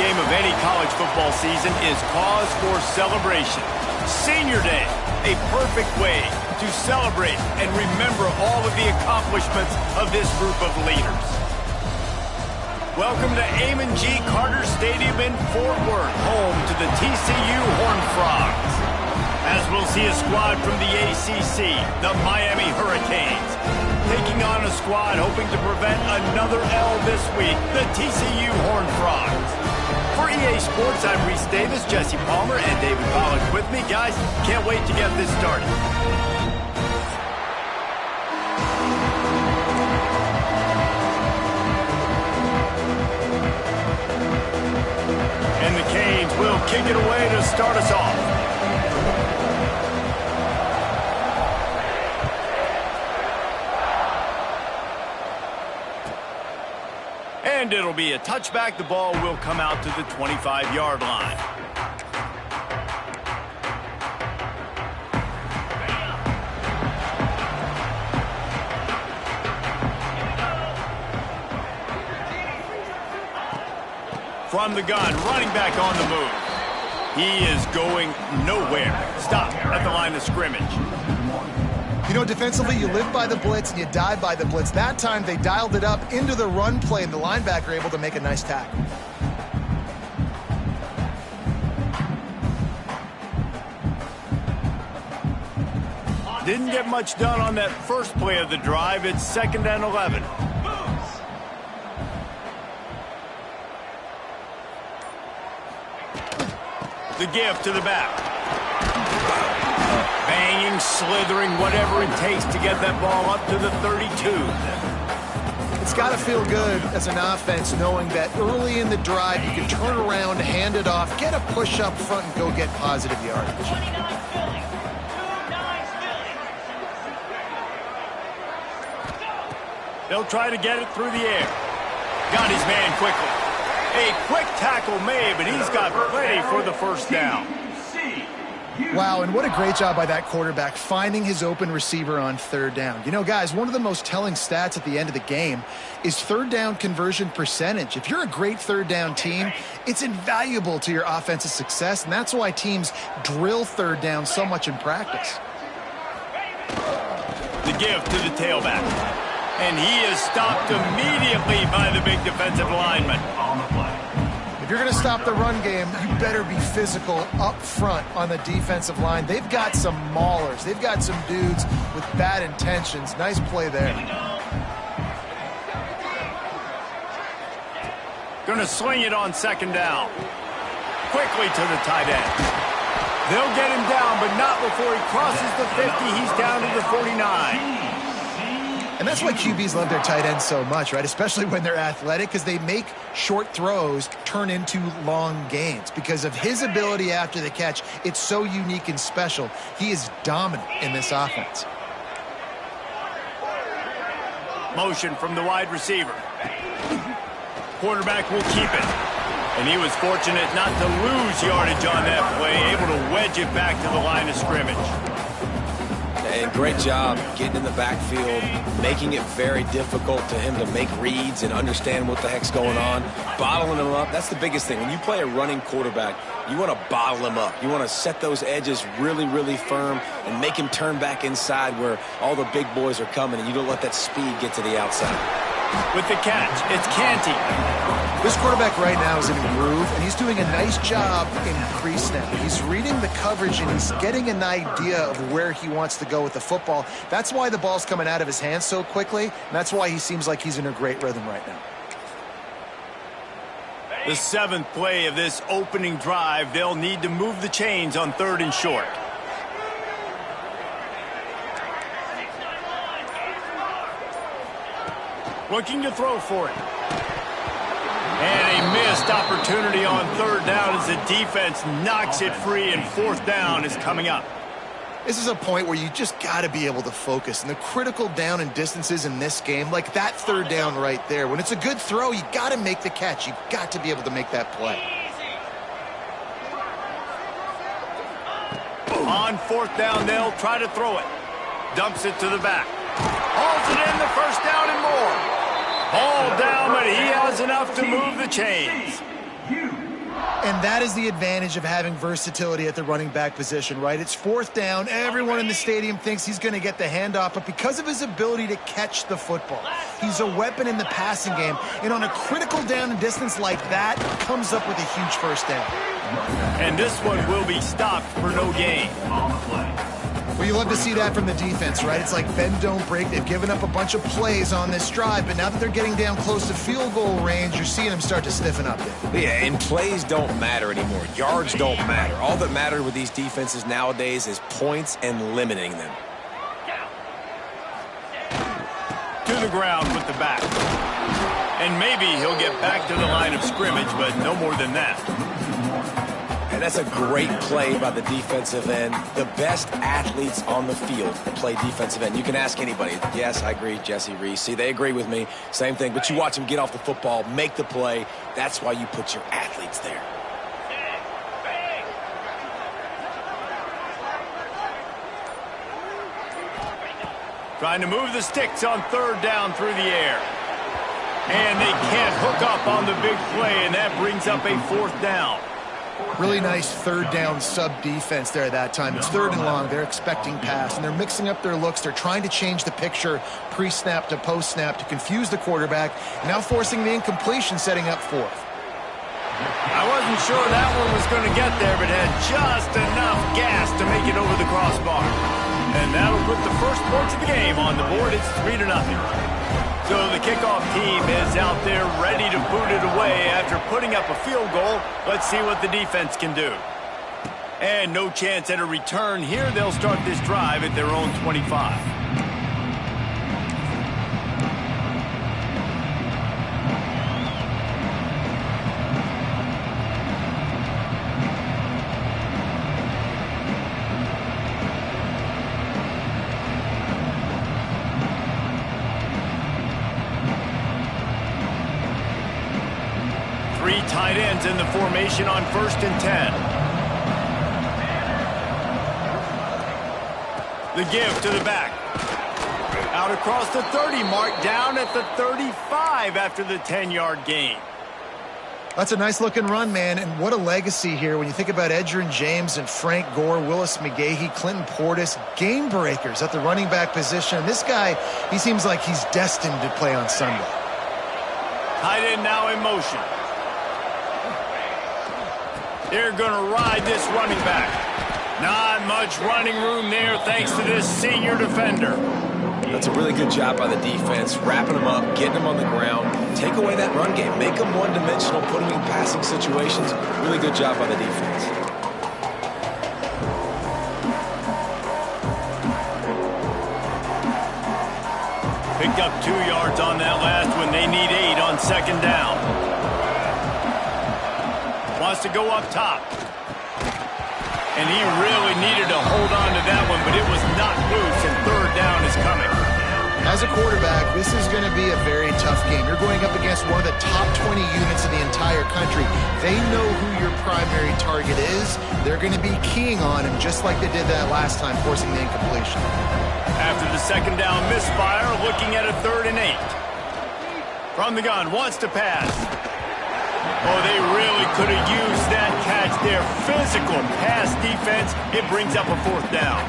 game of any college football season is cause for celebration. Senior Day, a perfect way to celebrate and remember all of the accomplishments of this group of leaders. Welcome to Amon G. Carter Stadium in Fort Worth, home to the TCU Horned Frogs. As we'll see a squad from the ACC, the Miami Hurricanes, taking on a squad hoping to prevent another L this week, the TCU Horned Frogs. For EA Sports, I'm Reese Davis, Jesse Palmer, and David Pollack with me. Guys, can't wait to get this started. And the Canes will kick it away to start us off. And it'll be a touchback. The ball will come out to the 25-yard line. From the gun, running back on the move. He is going nowhere. Stop at the line of scrimmage. You know, defensively, you live by the blitz and you die by the blitz. That time, they dialed it up into the run play, and the linebacker able to make a nice tackle. Didn't get much done on that first play of the drive. It's 2nd and 11. The give to the back. Banging, slithering, whatever it takes to get that ball up to the 32. It's got to feel good as an offense knowing that early in the drive you can turn around, hand it off, get a push up front, and go get positive yardage. They'll try to get it through the air. Got his man quickly. A quick tackle made, but he's got plenty for the first down. Wow, and what a great job by that quarterback finding his open receiver on 3rd down. You know, guys, one of the most telling stats at the end of the game is 3rd down conversion percentage. If you're a great 3rd down team, it's invaluable to your offensive success, and that's why teams drill 3rd down so much in practice. The give to the tailback. And he is stopped immediately by the big defensive lineman. If you're going to stop the run game, you better be physical up front on the defensive line. They've got some maulers. They've got some dudes with bad intentions. Nice play there. Going to swing it on 2nd down. Quickly to the tight end. They'll get him down, but not before he crosses the 50. He's down to the 49. And that's why QBs love their tight ends so much, right? Especially when they're athletic, because they make short throws turn into long gains. Because of his ability after the catch, it's so unique and special. He is dominant in this offense. Motion from the wide receiver. Quarterback will keep it. And he was fortunate not to lose yardage on that play, able to wedge it back to the line of scrimmage. And great job getting in the backfield, making it very difficult to him to make reads and understand what the heck's going on, bottling him up. That's the biggest thing. When you play a running quarterback, you want to bottle him up. You want to set those edges really, really firm and make him turn back inside where all the big boys are coming, and you don't let that speed get to the outside. With the catch, it's Canty. This quarterback right now is in a groove, and he's doing a nice job in pre-snap. He's reading the coverage, and he's getting an idea of where he wants to go with the football. That's why the ball's coming out of his hands so quickly, and that's why he seems like he's in a great rhythm right now. The 7th play of this opening drive, they'll need to move the chains on 3rd and short. Looking to throw for it. And a missed opportunity on 3rd down as the defense knocks it free, and 4th down is coming up. This is a point where you just got to be able to focus. And the critical down and distances in this game, like that 3rd down right there, when it's a good throw, you got to make the catch. You got to be able to make that play. On 4th down, they'll try to throw it. Dumps it to the back. Hauls it in, the 1st down and more. Ball down, but he has enough to move the chains. And that is the advantage of having versatility at the running back position, right? It's fourth down. Everyone in the stadium thinks he's going to get the handoff, but because of his ability to catch the football, he's a weapon in the passing game. And on a critical down and distance like that, comes up with a huge first down. And this one will be stopped for no gain. Well, you love to see that from the defense, right? It's like bend, don't break. They've given up a bunch of plays on this drive, but now that they're getting down close to field goal range, you're seeing them start to stiffen up there. Yeah, and plays don't matter anymore. Yards don't matter. All that matters with these defenses nowadays is points and limiting them. To the ground with the back. And maybe he'll get back to the line of scrimmage, but no more than that. And that's a great play by the defensive end. The best athletes on the field play defensive end. You can ask anybody. Yes, I agree, Jesse Reese. See, they agree with me. Same thing. But you watch them get off the football, make the play. That's why you put your athletes there. Trying to move the sticks on third down through the air. And they can't hook up on the big play, and that brings up a fourth down. Really nice third down sub-defense there that time. It's third and long. They're expecting pass, and they're mixing up their looks. They're trying to change the picture pre-snap to post-snap to confuse the quarterback, now forcing the incompletion, setting up fourth. I wasn't sure that one was going to get there, but had just enough gas to make it over the crossbar. And that'll put the first points of the game on the board. It's 3-0. So the kickoff team is out there ready to boot it away after putting up a field goal. Let's see what the defense can do. And no chance at a return here. They'll start this drive at their own 25. Three tight ends in the formation on 1st and 10. The give to the back. Out across the 30 mark, down at the 35 after the 10-yard gain. That's a nice-looking run, man, and what a legacy here when you think about Edgerrin James and Frank Gore, Willis McGahee, Clinton Portis, game breakers at the running back position. This guy, he seems like he's destined to play on Sunday. Tight end now in motion. They're going to ride this running back. Not much running room there thanks to this senior defender. That's a really good job by the defense, wrapping them up, getting them on the ground. Take away that run game. Make them one-dimensional, put them in passing situations. Really good job by the defense. Picked up 2 yards on that last one. They need 8 on 2nd down. Wants to go up top. And he really needed to hold on to that one, but it was not loose, and 3rd down is coming. As a quarterback, this is going to be a very tough game. You're going up against one of the top 20 units in the entire country. They know who your primary target is. They're going to be keying on him, just like they did that last time, forcing the incompletion. After the 2nd down misfire, looking at a 3rd and 8. From the gun, wants to pass. Oh, they really could have used that catch there. Physical pass defense. It brings up a 4th down.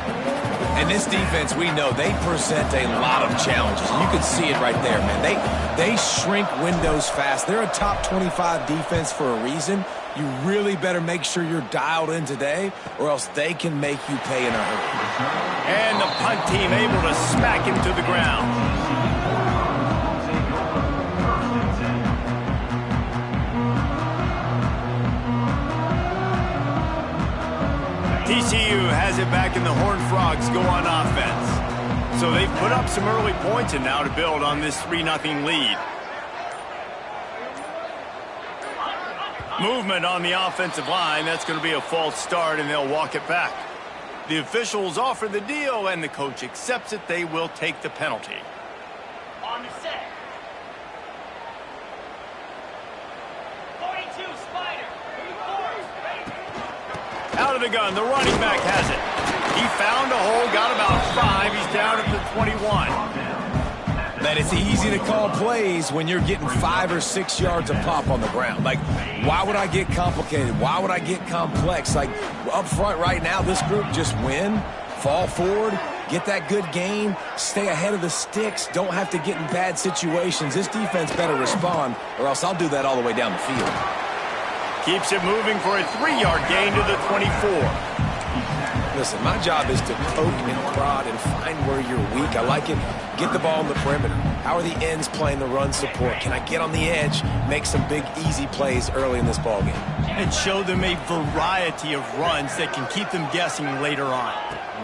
And this defense, we know, they present a lot of challenges. You can see it right there, man. They shrink windows fast. They're a top 25 defense for a reason. You really better make sure you're dialed in today, or else they can make you pay in a hurry. And the punt team able to smack him to the ground. TCU has it back, and the Horned Frogs go on offense. So they've put up some early points, and now to build on this 3-0 lead. Movement on the offensive line. That's going to be a false start, and they'll walk it back. The officials offer the deal, and the coach accepts it. They will take the penalty. On the set. 42, Spider. Out of the gun, the running back has it. He found a hole, got about 5. He's down at the 21. Right, it's easy to call plays when you're getting 5 or 6 yards of pop on the ground. Like, why would I get complicated? Why would I get complex? Like, up front right now, this group just win, fall forward, get that good gain, stay ahead of the sticks, don't have to get in bad situations. This defense better respond, or else I'll do that all the way down the field. Keeps it moving for a 3-yard gain to the 24. Listen, my job is to poke and prod and find where you're weak. I like it. Get the ball in the perimeter. How are the ends playing the run support? Can I get on the edge, make some big, easy plays early in this ballgame? And show them a variety of runs that can keep them guessing later on.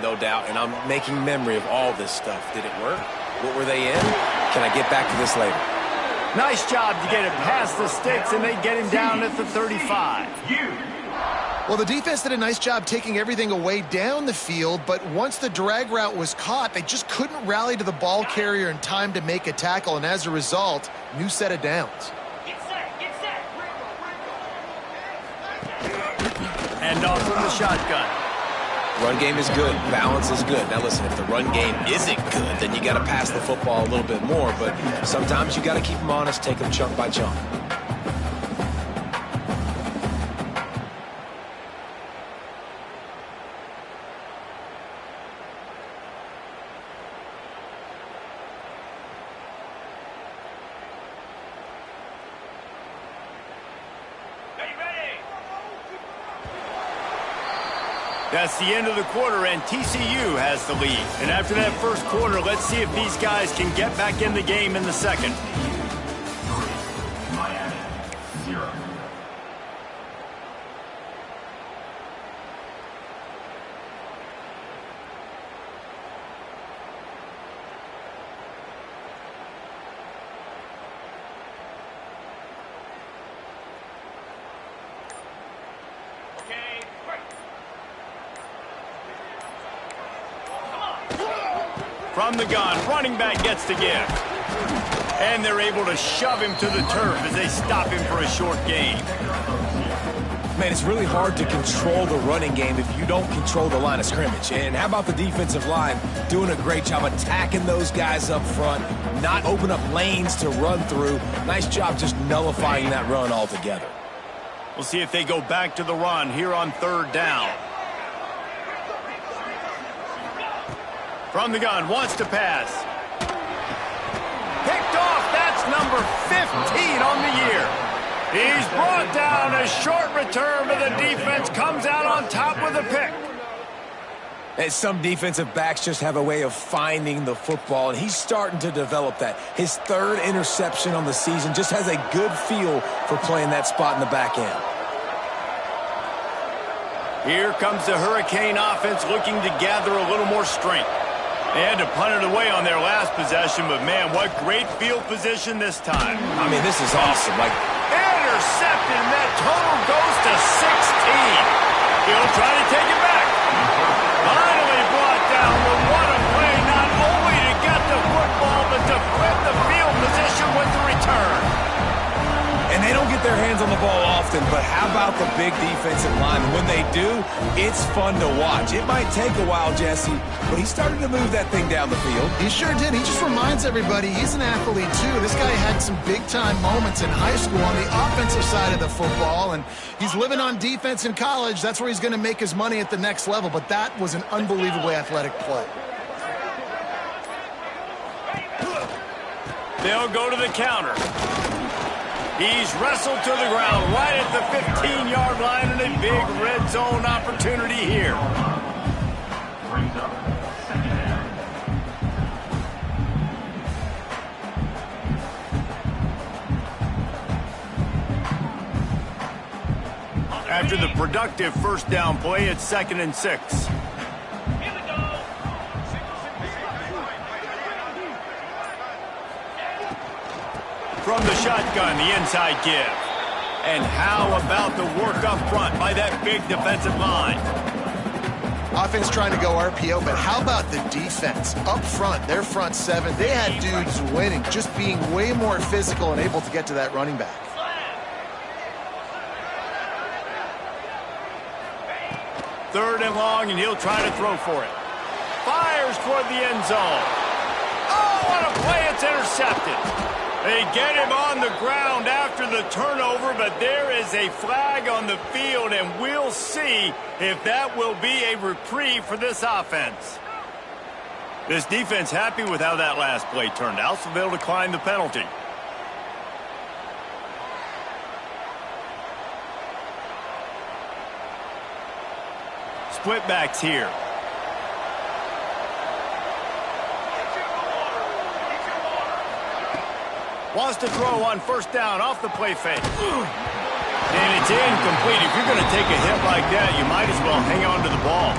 No doubt, and I'm making memory of all this stuff. Did it work? What were they in? Can I get back to this later? Nice job to get it past the sticks, and they get him down at the 35. Well, the defense did a nice job taking everything away down the field, but once the drag route was caught, they just couldn't rally to the ball carrier in time to make a tackle, and as a result, new set of downs. Get set, get set. And off from the shotgun. Run game is good. Balance is good. Now listen, if the run game isn't good, then you got to pass the football a little bit more, but sometimes you got to keep them honest, take them chunk by chunk. That's the end of the quarter, and TCU has the lead. And after that first quarter, let's see if these guys can get back in the game in the second. Miami, 0. From the gun, running back gets the gift. And they're able to shove him to the turf as they stop him for a short gain. Man, it's really hard to control the running game if you don't control the line of scrimmage. And how about the defensive line doing a great job attacking those guys up front, not open up lanes to run through. Nice job just nullifying that run altogether. We'll see if they go back to the run here on 3rd down. From the gun, wants to pass. Picked off, that's number 15 on the year. He's brought down, a short return, but the defense comes out on top with a pick. And some defensive backs just have a way of finding the football, and he's starting to develop that. His 3rd interception on the season, just has a good feel for playing that spot in the back end. Here comes the Hurricane offense looking to gather a little more strength. They had to punt it away on their last possession, but man, what great field position this time. I mean, this is awesome. Like, intercepted, and that total goes to 16. He'll try to take it back. Finally brought down, but what a play, not only to get the football, but to flip the field position with the return. and they don't get their hands on the ball often, but how about the big defensive line? When they do, it's fun to watch. It might take a while, Jesse, but he's starting to move that thing down the field. He sure did. He just reminds everybody he's an athlete, too. This guy had some big-time moments in high school on the offensive side of the football, and he's living on defense in college. That's where he's going to make his money at the next level, but that was an unbelievably athletic play. They'll go to the counter. He's wrestled to the ground right at the 15-yard line, and a big red zone opportunity here. Brings up second down. After the productive first down play, it's 2nd and 6. Here we go. From the shotgun, the inside give. And how about the work up front by that big defensive line? Offense trying to go RPO, but how about the defense? Up front, their front seven, they had dudes winning, just being way more physical and able to get to that running back. Third and long, and he'll try to throw for it. Fires toward the end zone. Oh, what a play. It's intercepted. intercepted. They get him on the ground after the turnover, but there is a flag on the field, and we'll see if that will be a reprieve for this offense. This defense happy with how that last play turned out, so they'll decline the penalty. Split backs here. Wants to throw on first down off the play fake. And it's incomplete. If you're going to take a hit like that, you might as well hang on to the ball.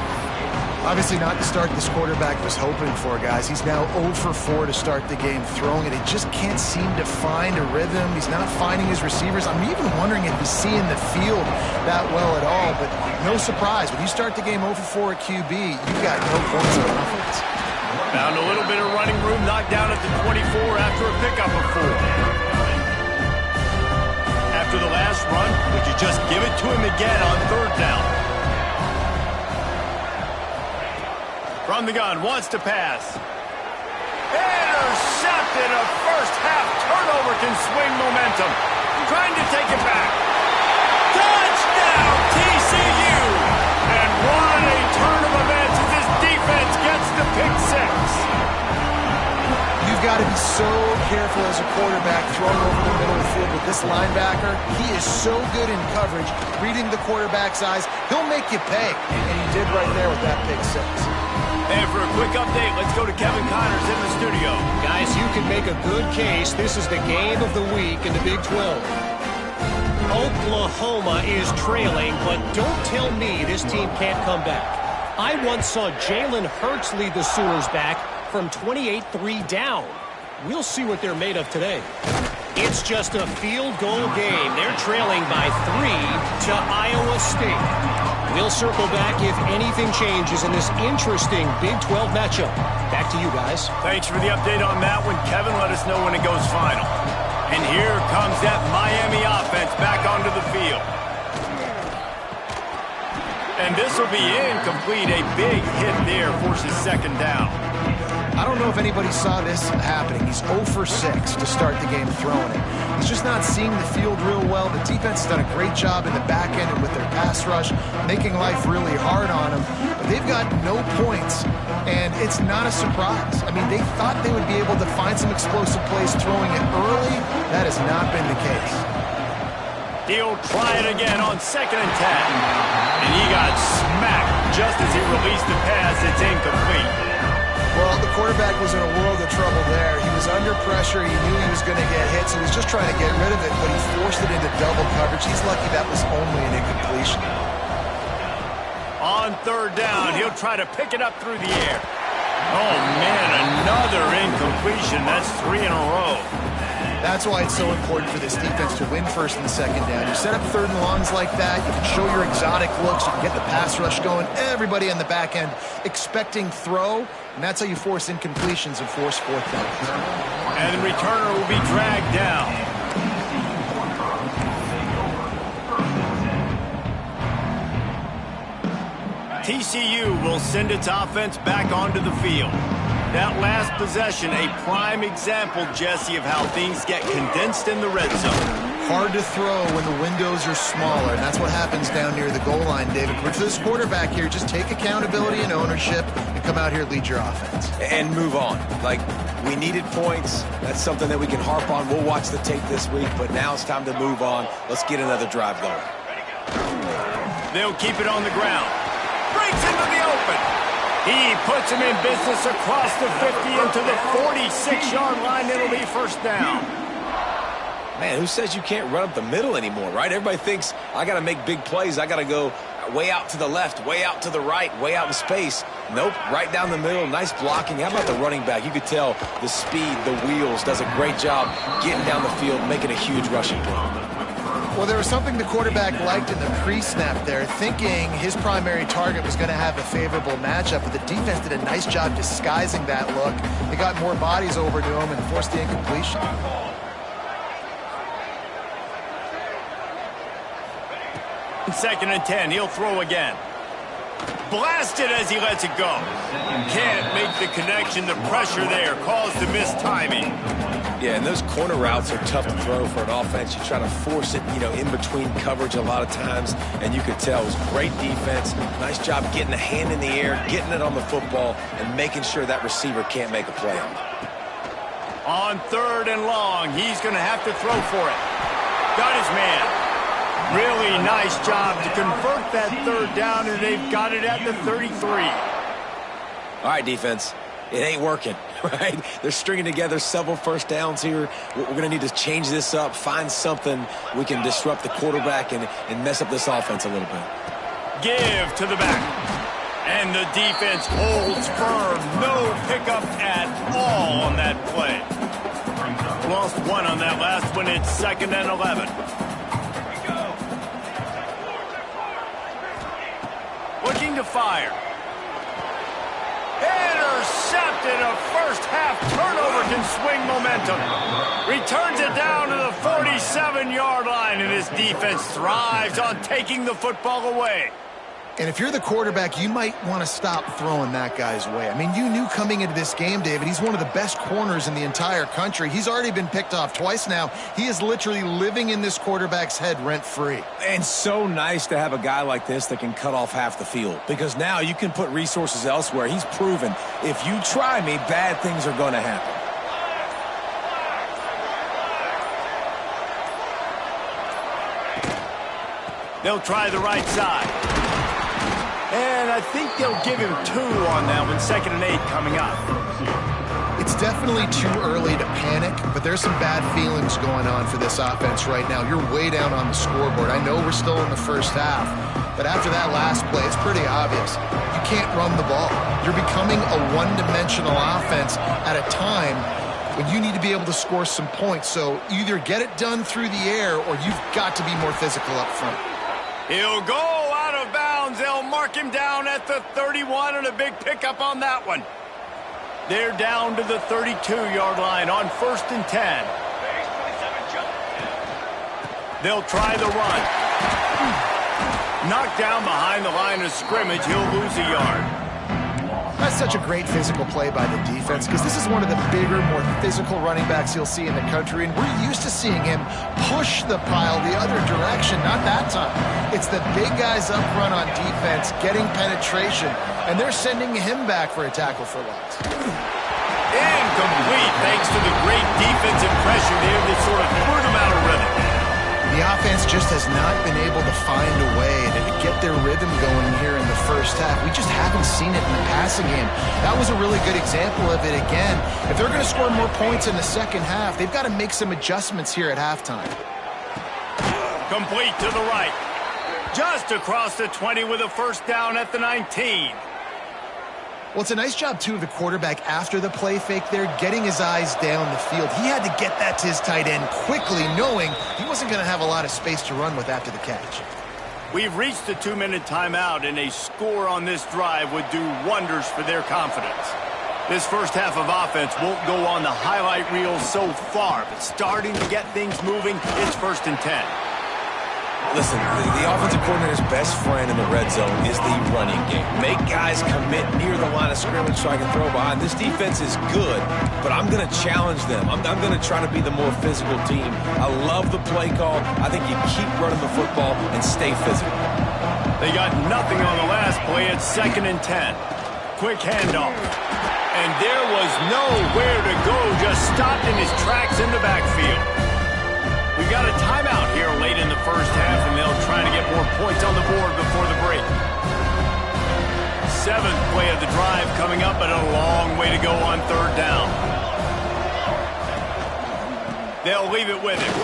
Obviously not the start this quarterback was hoping for, guys. He's now 0 for 4 to start the game throwing it. He just can't seem to find a rhythm. He's not finding his receivers. I'm even wondering if he's seeing the field that well at all. But no surprise, when you start the game 0 for 4 at QB, you've got no points on offense. Found a little bit of running room, knocked down at the 24 after a pickup of 4. After the last run, would you just give it to him again on third down? From the gun, wants to pass. Intercepted. A first half turnover can swing momentum. Trying to take it back. Touchdown, TCU! And what a turn of events as this defense gets the pick 6. You've got to be so careful as a quarterback throwing over the middle of the field with this linebacker. He is so good in coverage, reading the quarterback's eyes. He'll make you pay, and he did right there with that pick 6. And for a quick update, let's go to Kevin Connors in the studio. Guys, you can make a good case. This is the game of the week in the Big 12. Oklahoma is trailing, but don't tell me this team can't come back. I once saw Jalen Hurts lead the Sooners back from 28-3 down. We'll see what they're made of today. It's just a field goal game. They're trailing by 3 to Iowa State. We'll circle back if anything changes in this interesting Big 12 matchup. Back to you guys. Thanks for the update on that one, Kevin. Let us know when it goes final. And here comes that Miami offense back onto the field. And this will be incomplete. A big hit there forces second down. I don't know if anybody saw this happening. He's 0 for 6 to start the game throwing it. He's just not seeing the field real well. The defense has done a great job in the back end and with their pass rush, making life really hard on him. But they've got no points, and it's not a surprise. I mean, they thought they would be able to find some explosive plays throwing it early. That has not been the case. He'll try it again on 2nd and 10. And he got smacked just as he released the pass. It's incomplete. Well, the quarterback was in a world of trouble there. He was under pressure. He knew he was going to get hit, so he was just trying to get rid of it, but he forced it into double coverage. He's lucky that was only an incompletion. On third down, he'll try to pick it up through the air. Oh, man, another incompletion. That's 3 in a row. That's why it's so important for this defense to win first and second down. You set up third and longs like that, you can show your exotic looks, you can get the pass rush going, everybody on the back end expecting throw, and that's how you force incompletions and force fourth down. And the returner will be dragged down. TCU will send its offense back onto the field. That last possession, a prime example, Jesse, of how things get condensed in the red zone. Hard to throw when the windows are smaller, and that's what happens down near the goal line, David. But for this quarterback here, just take accountability and ownership and come out here and lead your offense. And move on. Like, we needed points. That's something that we can harp on. We'll watch the tape this week, but now it's time to move on. Let's get another drive going. They'll keep it on the ground. Breaks into the open. He puts him in business across the 50 into the 46-yard line. It'll be first down. Man, who says you can't run up the middle anymore, right? Everybody thinks I got to make big plays. I got to go way out to the left, way out to the right, way out in space. Nope, right down the middle. Nice blocking. How about the running back? You could tell the speed, the wheels, does a great job getting down the field, making a huge rushing play. Well, there was something the quarterback liked in the pre-snap there, thinking his primary target was going to have a favorable matchup, but the defense did a nice job disguising that look. They got more bodies over to him and forced the incompletion. Second and 10, he'll throw again. blasted as he lets it go. Can't make the connection. The pressure there caused the missed timing. Yeah, and those corner routes are tough to throw for an offense. You try to force it, in between coverage a lot of times, and you could tell it was great defense. Nice job getting a hand in the air, getting it on the football, and making sure that receiver can't make a play on it. On 3rd and long, he's going to have to throw for it. Got his man. Really nice job to convert that 3rd down, and they've got it at the 33. All right, defense. It ain't working, right? They're stringing together several first downs here. We're going to need to change this up, find something we can disrupt the quarterback and mess up this offense a little bit. Give to the back. And the defense holds firm. No pickup at all on that play. Lost one on that last one. It's 2nd and 11. Looking to fire. Intercepted. A first-half turnover can swing momentum. Returns it down to the 47-yard line, and his defense thrives on taking the football away. And if you're the quarterback, you might want to stop throwing that guy's way. I mean, you knew coming into this game, David, he's one of the best corners in the entire country. He's already been picked off twice now. He is literally living in this quarterback's head rent-free. And so nice to have a guy like this that can cut off half the field, because now you can put resources elsewhere. He's proven if you try me, bad things are going to happen. They'll try the right side. And I think they'll give him 2 on that one. 2nd and 8 coming up. It's definitely too early to panic, but there's some bad feelings going on for this offense right now. You're way down on the scoreboard. I know we're still in the first half, but after that last play, it's pretty obvious. You can't run the ball. You're becoming a one-dimensional offense at a time when you need to be able to score some points. So either get it done through the air or you've got to be more physical up front. He'll go out of bounds. They'll mark him down at the 31, and a big pickup on that one. They're down to the 32-yard line on 1st and 10. They'll try the run. Knocked down behind the line of scrimmage. He'll lose a yard. That's such a great physical play by the defense, because this is one of the bigger, more physical running backs you'll see in the country, and we're used to seeing him push the pile the other direction. Not that time. It's the big guys up front on defense getting penetration, and they're sending him back for a tackle for loss. Incomplete, thanks to the great defensive pressure there that sort of threw them out of rhythm. The offense just has not been able to find a way to get their rhythm going here in the first half. We just haven't seen it in the passing game. That was a really good example of it again. If they're going to score more points in the second half, they've got to make some adjustments here at halftime. Complete to the right. Just across the 20 with a first down at the 19. Well, it's a nice job, too, of the quarterback after the play fake there, getting his eyes down the field. He had to get that to his tight end quickly, knowing he wasn't going to have a lot of space to run with after the catch. We've reached the 2-minute timeout, and a score on this drive would do wonders for their confidence. This first half of offense won't go on the highlight reel so far, but starting to get things moving, it's 1st and 10. Listen, the offensive coordinator's best friend in the red zone is the running game. Make guys commit near the line of scrimmage so I can throw behind. This defense is good, but I'm going to challenge them. I'm going to try to be the more physical team. I love the play call. I think you keep running the football and stay physical. They got nothing on the last play. It's 2nd and 10. Quick handoff. And there was nowhere to go. Just stopped in his tracks in the backfield. We've got a timeout here late in the first half, and they'll try to get more points on the board before the break. 7th play of the drive coming up, but a long way to go on 3rd down. They'll leave it with him.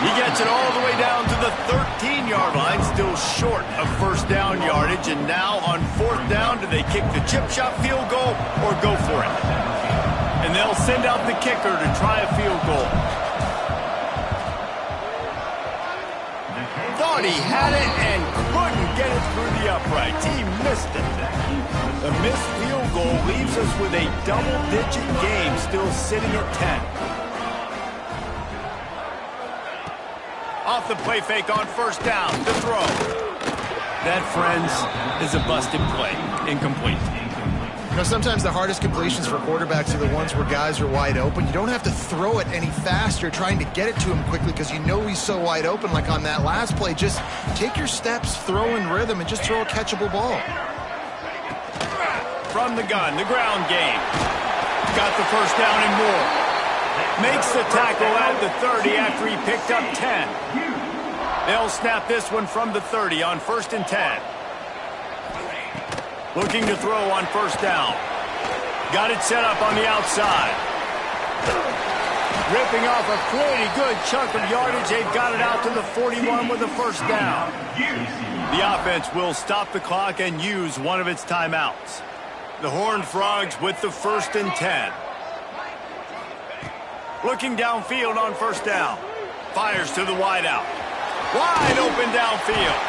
He gets it all the way down to the 13-yard line, still short of first down yardage. And now on 4th down, do they kick the chip shot field goal or go for it? And they'll send out the kicker to try a field goal. Thought he had it and couldn't get it through the uprights. He missed it. The missed field goal leaves us with a double-digit game still sitting at 10. Off the play fake on 1st down to throw. That, friends, is a busted play. Incomplete. You know, sometimes the hardest completions for quarterbacks are the ones where guys are wide open. You don't have to throw it any faster trying to get it to him quickly because you know he's so wide open like on that last play. Just take your steps, throw in rhythm, and just throw a catchable ball. From the gun, the ground game. Got the first down and more. Makes the tackle at the 30 after he picked up 10. They'll snap this one from the 30 on 1st and 10. Looking to throw on 1st down. Got it set up on the outside. Ripping off a pretty good chunk of yardage. They've got it out to the 41 with a 1st down. The offense will stop the clock and use one of its timeouts. The Horned Frogs with the 1st and 10. Looking downfield on 1st down. Fires to the wideout. Wide open downfield.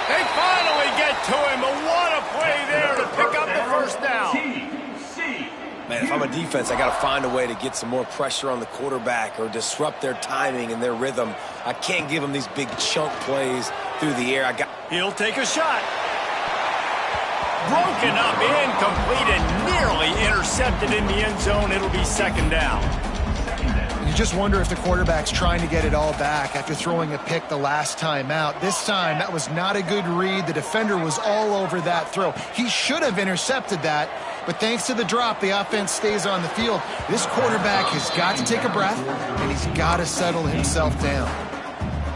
They finally get to him, but what a play there to pick up the 1st down. Man, if I'm a defense, I got to find a way to get some more pressure on the quarterback or disrupt their timing and their rhythm. I can't give them these big chunk plays through the air. He'll take a shot. Broken up, incomplete, and nearly intercepted in the end zone. It'll be 2nd down. You just wonder if the quarterback's trying to get it all back after throwing a pick the last time out. This time, that was not a good read. The defender was all over that throw. He should have intercepted that, but thanks to the drop, the offense stays on the field. This quarterback has got to take a breath, and he's got to settle himself down.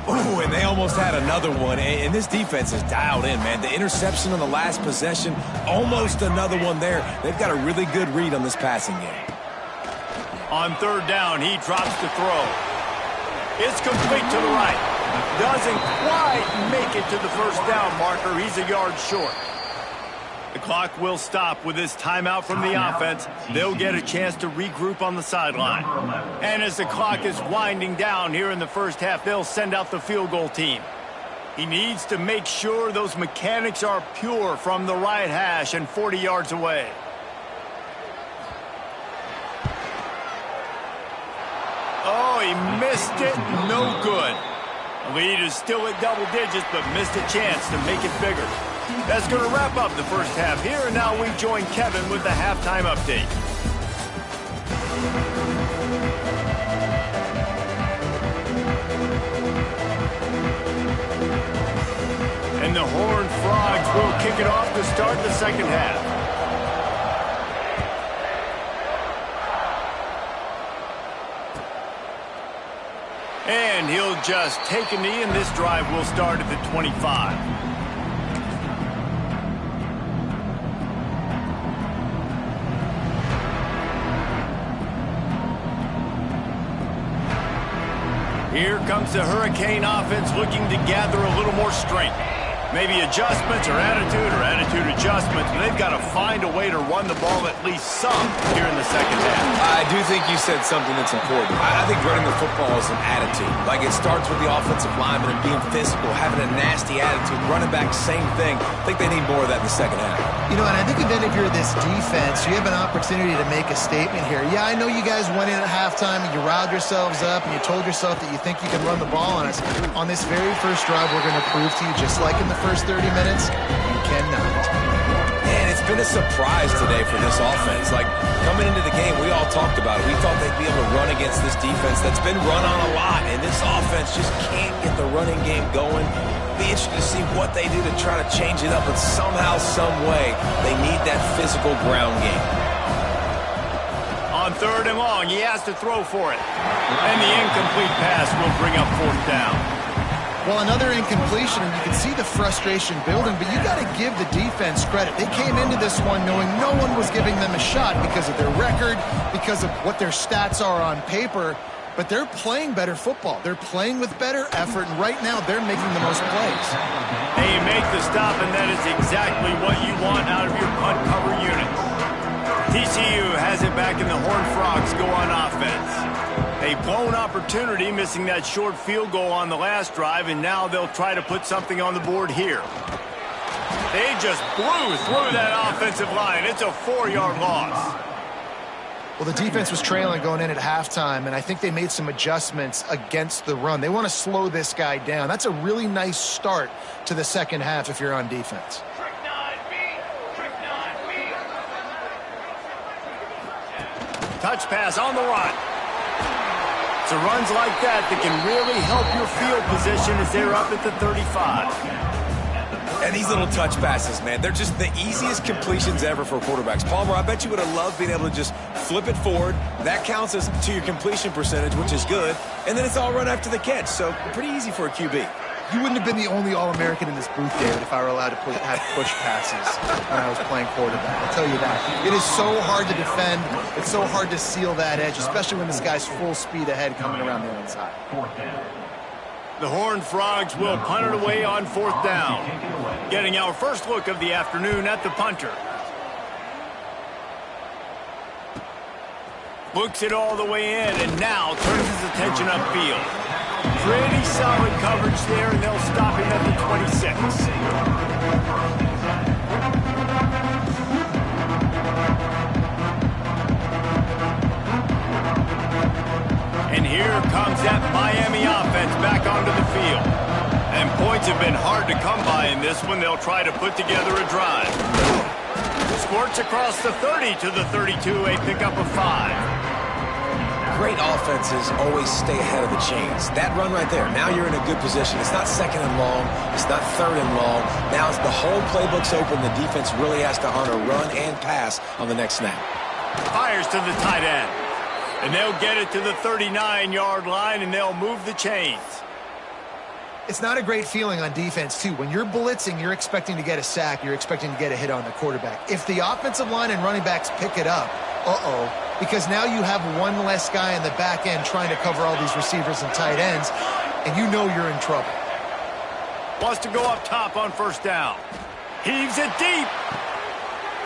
Ooh, and they almost had another one, and this defense is dialed in, man. The interception on the last possession, almost another one there. They've got a really good read on this passing game. On 3rd down, he drops the throw. It's complete to the right. Doesn't quite make it to the 1st down marker. He's a yard short. The clock will stop with this timeout from the offense. They'll get a chance to regroup on the sideline. And as the clock is winding down here in the 1st half, they'll send out the field goal team. He needs to make sure those mechanics are pure from the right hash and 40 yards away. Oh, he missed it. No good. The lead is still at double digits, but missed a chance to make it bigger. That's going to wrap up the 1st half here, and now we join Kevin with the halftime update. And the Horned Frogs will kick it off to start the 2nd half. And he'll just take a knee, and this drive will start at the 25. Here comes the Hurricane offense looking to gather a little more strength. Maybe adjustments or attitude adjustments, but they've got to find a way to run the ball at least some here in the 2nd half. I do think you said something that's important. I think running the football is an attitude. Like, it starts with the offensive lineman and being physical, having a nasty attitude. Running back, same thing. I think they need more of that in the 2nd half. You know, and I think then if you're this defense, you have an opportunity to make a statement here. Yeah, I know you guys went in at halftime and you riled yourselves up and you told yourself that you think you can run the ball on us. On this very first drive, we're going to prove to you, just like in the first 30 minutes, you cannot. Man, it's been a surprise today for this offense. Like, coming into the game, we all talked about it. We thought they'd be able to run against this defense that's been run on a lot, and this offense just can't get the running game going. Be interested to see what they do to try to change it up, but somehow, some way, they need that physical ground game. On 3rd and long, he has to throw for it. And the incomplete pass will bring up 4th down. Well, another incompletion, and you can see the frustration building, but you got to give the defense credit. They came into this one knowing no one was giving them a shot because of their record, because of what their stats are on paper, but they're playing better football. They're playing with better effort, and right now they're making the most plays. And you make the stop, and that is exactly what you want out of your punt cover unit. TCU has it back, and the Horned Frogs go on offense. A blown opportunity, missing that short field goal on the last drive, and now they'll try to put something on the board here. They just blew through that offensive line. It's a 4-yard loss. Well, the defense was trailing going in at halftime, and I think they made some adjustments against the run. They want to slow this guy down. That's a really nice start to the second half if you're on defense. Touch pass on the run. So runs like that can really help your field position as they're up at the 35. And these little touch passes, man, they're just the easiest completions ever for quarterbacks. Palmer, I bet you would have loved being able to just flip it forward. That counts as to your completion percentage, which is good. And then it's all run after the catch, so pretty easy for a QB. You wouldn't have been the only All-American in this booth, David, if I were allowed to have push passes when I was playing quarterback. I'll tell you that. It is so hard to defend. It's so hard to seal that edge, especially when this guy's full speed ahead coming around the inside. The Horned Frogs will punt it away on 4th down. Getting our first look of the afternoon at the punter. Looks it all the way in and now turns his attention upfield. Pretty solid coverage there, and they'll stop him at the 26. And here comes that Miami offense back onto the field. And points have been hard to come by in this one. They'll try to put together a drive. Squirts across the 30 to the 32, a pickup of 5. Great offenses always stay ahead of the chains. That run right there, now you're in a good position. It's not 2nd and long. It's not 3rd and long. Now it's the whole playbook's open. The defense really has to honor run and pass on the next snap. Fires to the tight end. And they'll get it to the 39-yard line, and they'll move the chains. It's not a great feeling on defense, too. When you're blitzing, you're expecting to get a sack. You're expecting to get a hit on the quarterback. If the offensive line and running backs pick it up, because now you have one less guy in the back end trying to cover all these receivers and tight ends, and you know you're in trouble. Wants to go up top on 1st down. Heaves it deep.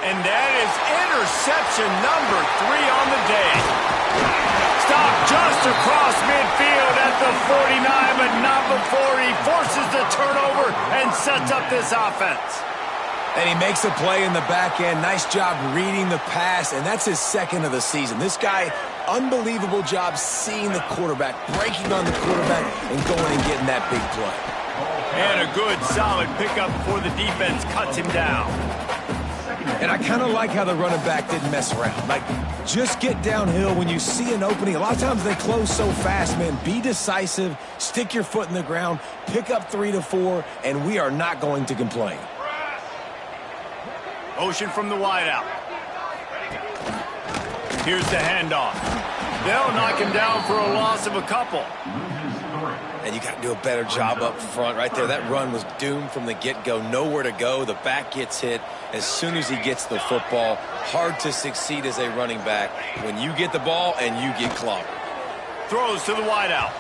And that is interception number 3 on the day. Stopped just across midfield at the 49, but not before he forces the turnover and sets up this offense. And he makes a play in the back end. Nice job reading the pass, and that's his 2nd of the season. This guy, unbelievable job seeing the quarterback, breaking on the quarterback, and going and getting that big play. And a good, solid pickup before the defense cuts him down. And I kind of like how the running back didn't mess around. Like, just get downhill when you see an opening. A lot of times they close so fast, man. Be decisive, stick your foot in the ground, pick up 3 to 4, and we are not going to complain. Motion from the wideout. Here's the handoff. They'll knock him down for a loss of a couple. And you got to do a better job up front right there. That run was doomed from the get-go. Nowhere to go. The back gets hit as soon as he gets the football. Hard to succeed as a running back when you get the ball and you get clobbered. Throws to the wideout.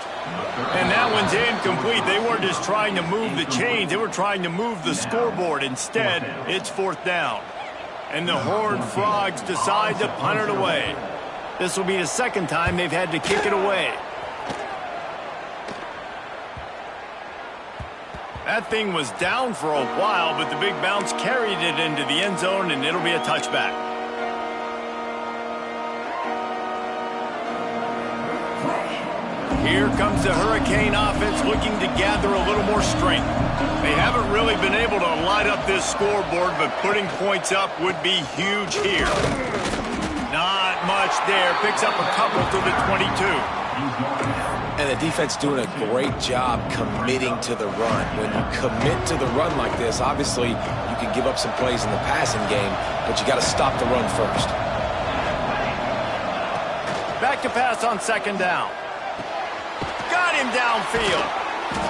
And that one's incomplete. They weren't just trying to move the chains. They were trying to move the scoreboard. Instead, it's 4th down. And the Horned Frogs decide to punt it away. This will be the 2nd time they've had to kick it away. That thing was down for a while, but the big bounce carried it into the end zone, and it'll be a touchback. Here comes the Hurricane offense looking to gather a little more strength. They haven't really been able to light up this scoreboard, but putting points up would be huge here. Not much there. Picks up a couple to the 22. And the defense doing a great job committing to the run. When you commit to the run like this, obviously you can give up some plays in the passing game, but you got to stop the run first. Back to pass on 2nd down. Got him downfield.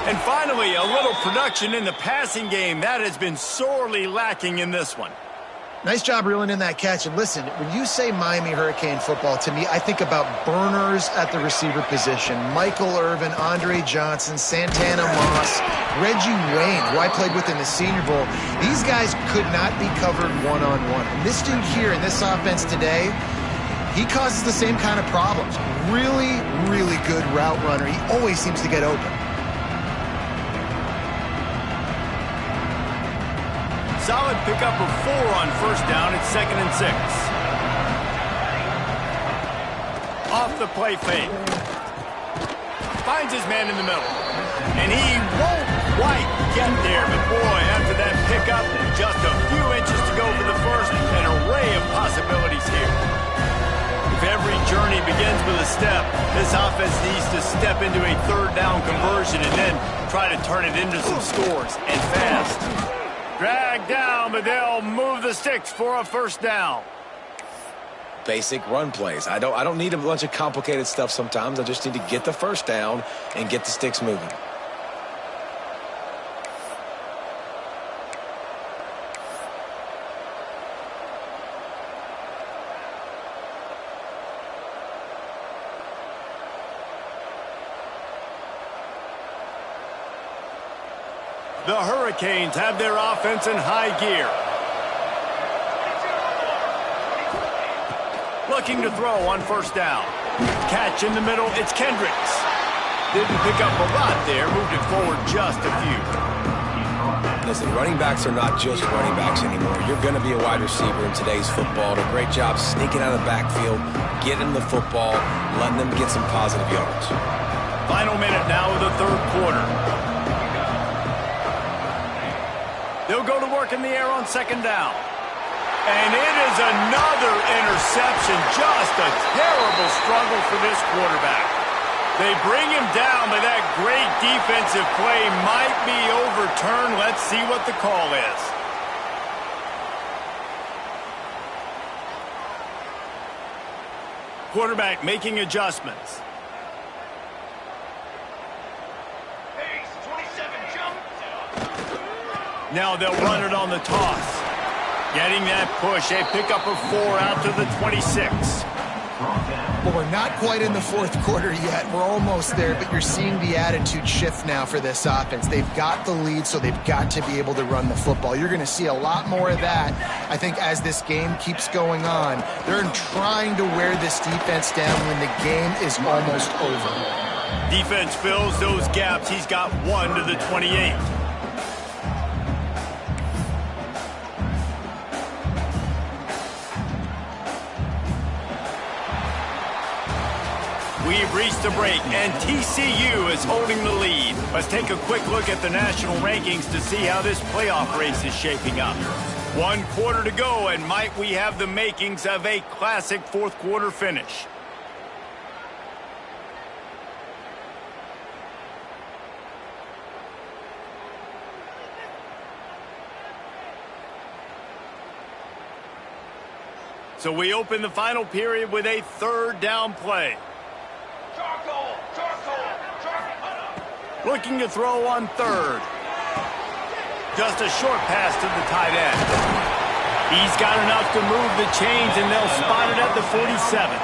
And finally, a little production in the passing game. That has been sorely lacking in this one. Nice job reeling in that catch. And listen, when you say Miami Hurricane football, to me, I think about burners at the receiver position. Michael Irvin, Andre Johnson, Santana Moss, Reggie Wayne, who I played with in the Senior Bowl. These guys could not be covered one-on-one. And this dude here in this offense today, he causes the same kind of problems. Really, really good route runner. He always seems to get open. Solid pickup of 4 on 1st down. It's 2nd and 6. Off the play fake. Finds his man in the middle. And he won't quite get there. But boy, after that pickup, just a few inches to go for the first. An array of possibilities here. If every journey begins with a step, this offense needs to step into a third down conversion and then try to turn it into some scores, and fast. Dragged down, but they'll move the sticks for a first down. Basic run plays. I don't need a bunch of complicated stuff sometimes. I just need to get the first down and get the sticks moving. The Hurricanes have their offense in high gear. Looking to throw on first down. Catch in the middle, it's Kendricks. Didn't pick up a lot there, moved it forward just a few. Listen, running backs are not just running backs anymore. You're going to be a wide receiver in today's football. A great job sneaking out of the backfield, getting the football, letting them get some positive yards. Final minute now of the third quarter. They'll go to work in the air on second down. And it is another interception. Just a terrible struggle for this quarterback. They bring him down, but that great defensive play might be overturned. Let's see what the call is. Quarterback making adjustments. Now they'll run it on the toss. Getting that push, a pickup of 4 out to the 26. Well, we're not quite in the fourth quarter yet. We're almost there, but you're seeing the attitude shift now for this offense. They've got the lead, so they've got to be able to run the football. You're going to see a lot more of that, I think, as this game keeps going on. They're trying to wear this defense down when the game is almost over. Defense fills those gaps. He's got 1 to the 28. We've reached the break, and TCU is holding the lead. Let's take a quick look at the national rankings to see how this playoff race is shaping up. 1 quarter to go, and might we have the makings of a classic fourth quarter finish. So we open the final period with a third down play. Looking to throw on third. Just a short pass to the tight end. He's got enough to move the chains, and they'll spot it at the 47.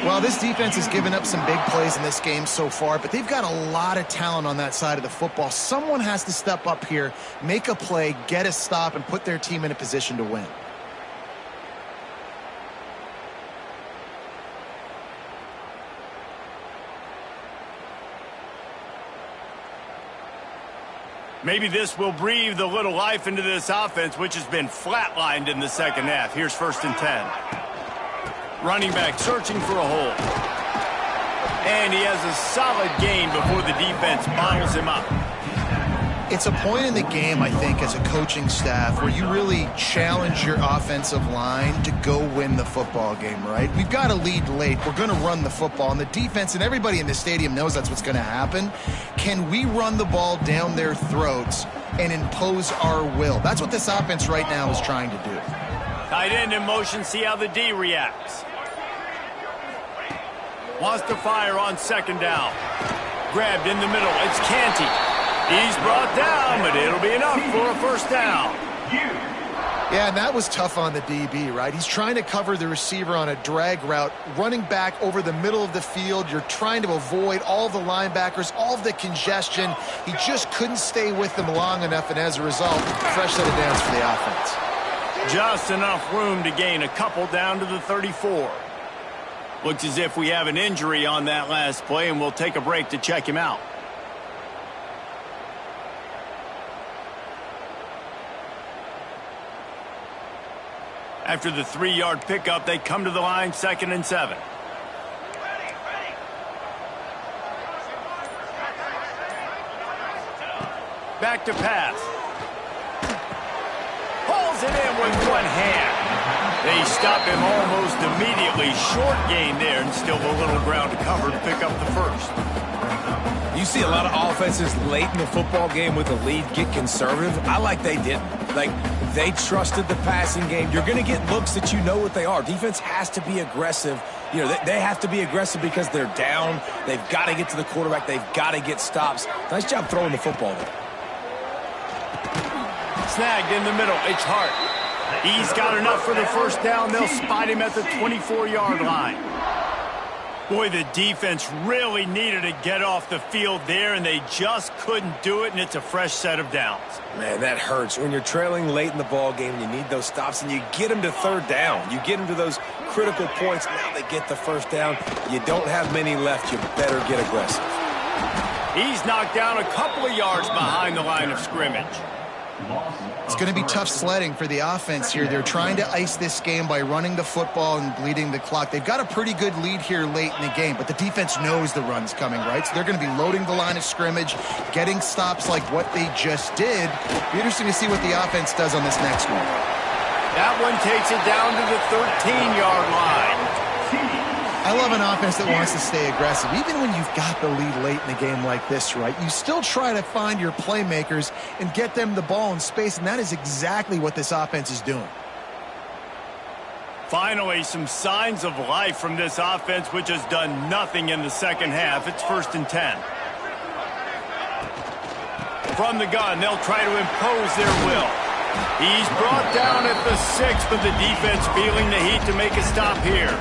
Well, this defense has given up some big plays in this game so far, but they've got a lot of talent on that side of the football. Someone has to step up here, make a play, get a stop, and put their team in a position to win. Maybe this will breathe a little life into this offense, which has been flatlined in the second half. Here's 1st and 10. Running back searching for a hole. And he has a solid gain before the defense bottles him up. It's a point in the game, I think, as a coaching staff where you really challenge your offensive line to go win the football game, right? We've got a lead late. We're going to run the football. And the defense and everybody in the stadium knows that's what's going to happen. Can we run the ball down their throats and impose our will? That's what this offense right now is trying to do. Tight end in motion. See how the D reacts. Wants to fire on second down. Grabbed in the middle. It's Canty. He's brought down, but it'll be enough for a first down. Yeah, and that was tough on the DB, right? He's trying to cover the receiver on a drag route, running back over the middle of the field. You're trying to avoid all the linebackers, all of the congestion. He just couldn't stay with them long enough, and as a result, fresh set of downs for the offense. Just enough room to gain a couple down to the 34. Looks as if we have an injury on that last play, and we'll take a break to check him out. After the 3-yard pickup, they come to the line 2nd and 7. Back to pass. Pulls it in with one hand. They stop him almost immediately. Short gain there, and still a little ground to cover to pick up the first. You see a lot of offenses late in the football game with a lead get conservative. I like they didn't. Like, they trusted the passing game. You're going to get looks that you know what they are. Defense has to be aggressive. You know, they have to be aggressive because they're down. They've got to get to the quarterback. They've got to get stops. Nice job throwing the football there. Snagged in the middle. It's Hart. He's got enough for the first down. They'll spot him at the 24-yard line. Boy, the defense really needed to get off the field there, and they just couldn't do it, and it's a fresh set of downs. Man, that hurts. When you're trailing late in the ball game and you need those stops, and you get them to third down. You get them to those critical points. Now they get the first down. You don't have many left. You better get aggressive. He's knocked down a couple of yards behind the line of scrimmage. It's going to be tough sledding for the offense here. They're trying to ice this game by running the football and bleeding the clock. They've got a pretty good lead here late in the game, but the defense knows the run's coming, right? So they're going to be loading the line of scrimmage, getting stops like what they just did. Be interesting to see what the offense does on this next one. That one takes it down to the 13-yard line. I love an offense that wants to stay aggressive. Even when you've got the lead late in the game like this, right, you still try to find your playmakers and get them the ball in space, and that is exactly what this offense is doing. Finally, some signs of life from this offense, which has done nothing in the second half. It's 1st and 10. From the gun, they'll try to impose their will. He's brought down at the 6, but the defense feeling the heat to make a stop here.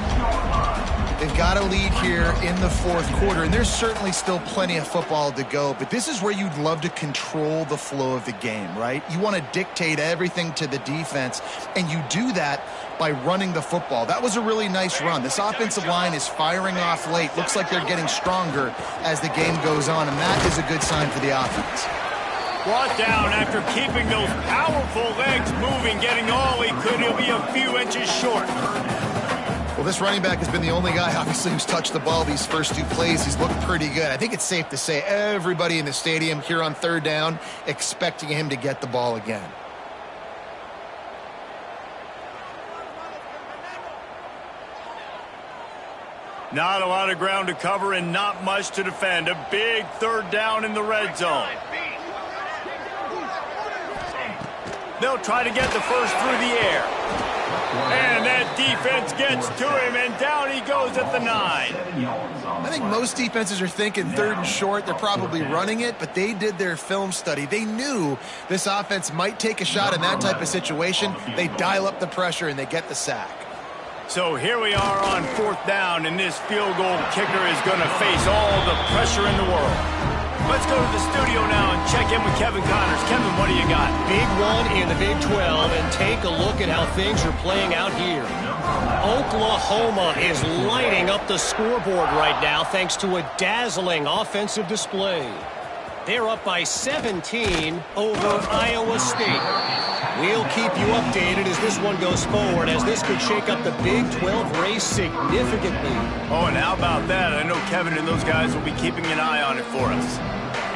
They've got a lead here in the fourth quarter, and there's certainly still plenty of football to go, but this is where you'd love to control the flow of the game, right? You want to dictate everything to the defense, and you do that by running the football. That was a really nice run. This offensive line is firing off late. Looks like they're getting stronger as the game goes on, and that is a good sign for the offense. Brought down after keeping those powerful legs moving, getting all he could. He'll be a few inches short. Well, this running back has been the only guy, obviously, who's touched the ball these first 2 plays. He's looked pretty good. I think it's safe to say everybody in the stadium here on third down expecting him to get the ball again. Not a lot of ground to cover and not much to defend. A big third down in the red zone. They'll try to get the first through the air. And that defense gets to him, and down he goes at the 9. I think most defenses are thinking 3rd and short. They're probably running it, but they did their film study. They knew this offense might take a shot in that type of situation. They dial up the pressure, and they get the sack. So here we are on 4th down, and this field goal kicker is going to face all the pressure in the world. Let's go to the studio now and check in with Kevin Connors. Kevin, what do you got? Big one in the Big 12, and take a look at how things are playing out here. Oklahoma is lighting up the scoreboard right now thanks to a dazzling offensive display. They're up by 17 over Iowa State. We'll keep you updated as this one goes forward, as this could shake up the Big 12 race significantly. Oh, and how about that? I know Kevin and those guys will be keeping an eye on it for us.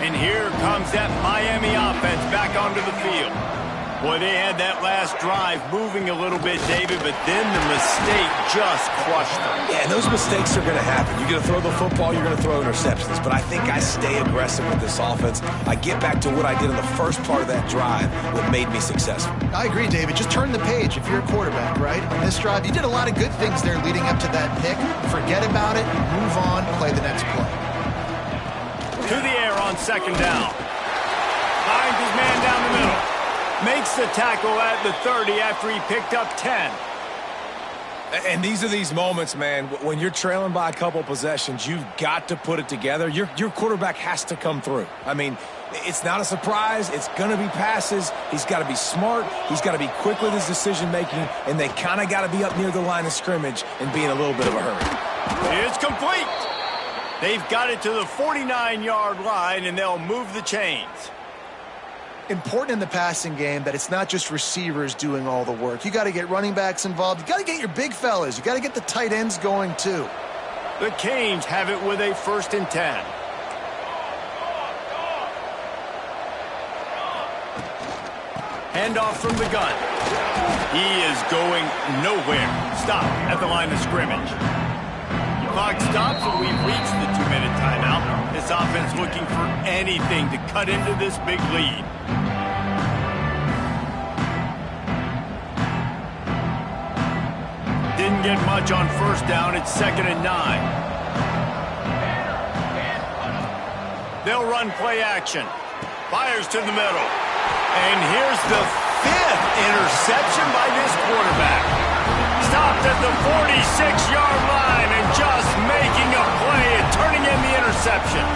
And here comes that Miami offense back onto the field. Boy, they had that last drive moving a little bit, David, but then the mistake just crushed them. Yeah, and those mistakes are going to happen. You're going to throw the football, you're going to throw interceptions. But I think I stay aggressive with this offense. I get back to what I did in the first part of that drive that made me successful. I agree, David. Just turn the page if you're a quarterback, right? On this drive, you did a lot of good things there leading up to that pick. Forget about it, move on, play the next play. To the air on 2nd down. Finds his man down the middle. Makes the tackle at the 30 after he picked up 10. And these are these moments, man, when you're trailing by a couple possessions, you've got to put it together. Your quarterback has to come through. I mean, it's not a surprise. It's going to be passes. He's got to be smart. He's got to be quick with his decision-making, and they kind of got to be up near the line of scrimmage and be in a little bit of a hurry. It's complete. They've got it to the 49-yard line, and they'll move the chains. Important in the passing game that it's not just receivers doing all the work. You got to get running backs involved. You got to get your big fellas. You got to get the tight ends going too. The Canes have it with a 1st and 10. Handoff from the gun. He is going nowhere. Stop at the line of scrimmage. Clock stops and we've reached the 2-minute timeout. This offense looking for anything to cut into this big lead. Didn't get much on first down. It's 2nd and 9. They'll run play action. Fires to the middle. And here's the 5th interception by this quarterback. Stopped at the 46-yard line and just making a play and turning in the interception.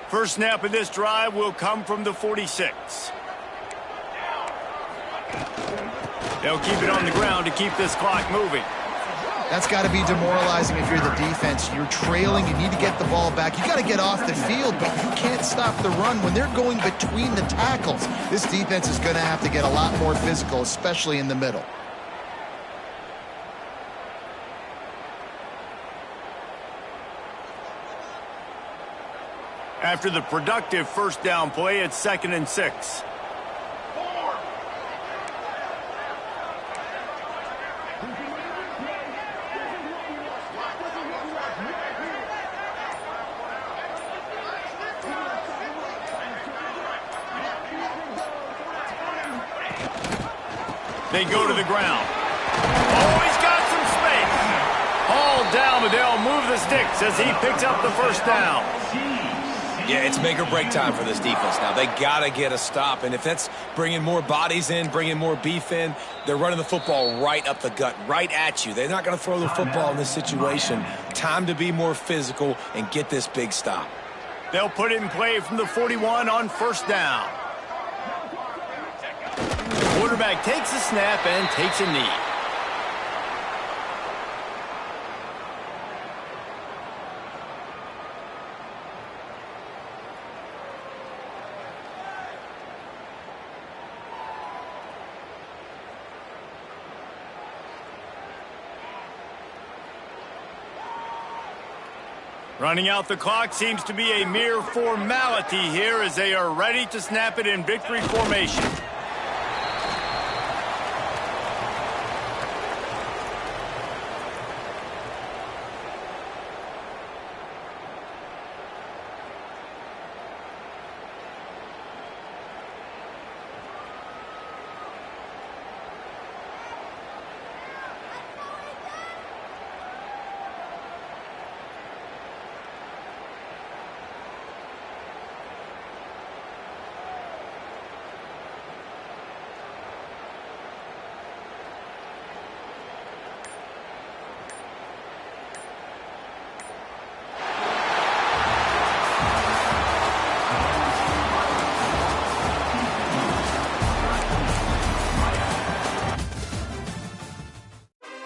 First snap of this drive will come from the 46. They'll keep it on the ground to keep this clock moving. That's got to be demoralizing if you're the defense. You're trailing. You need to get the ball back. You got to get off the field, but you can't stop the run when they're going between the tackles. This defense is going to have to get a lot more physical, especially in the middle. After the productive first down play, it's 2nd and 6. They go to the ground. Oh, he's got some space. Hauled down, but they'll move the sticks as he picks up the first down. Yeah, it's make or break time for this defense now. They got to get a stop, and if that's bringing more bodies in, bringing more beef in, they're running the football right up the gut, right at you. They're not going to throw the football in this situation. Time to be more physical and get this big stop. They'll put it in play from the 41 on first down. The quarterback takes a snap and takes a knee. Running out the clock seems to be a mere formality here as they are ready to snap it in victory formation.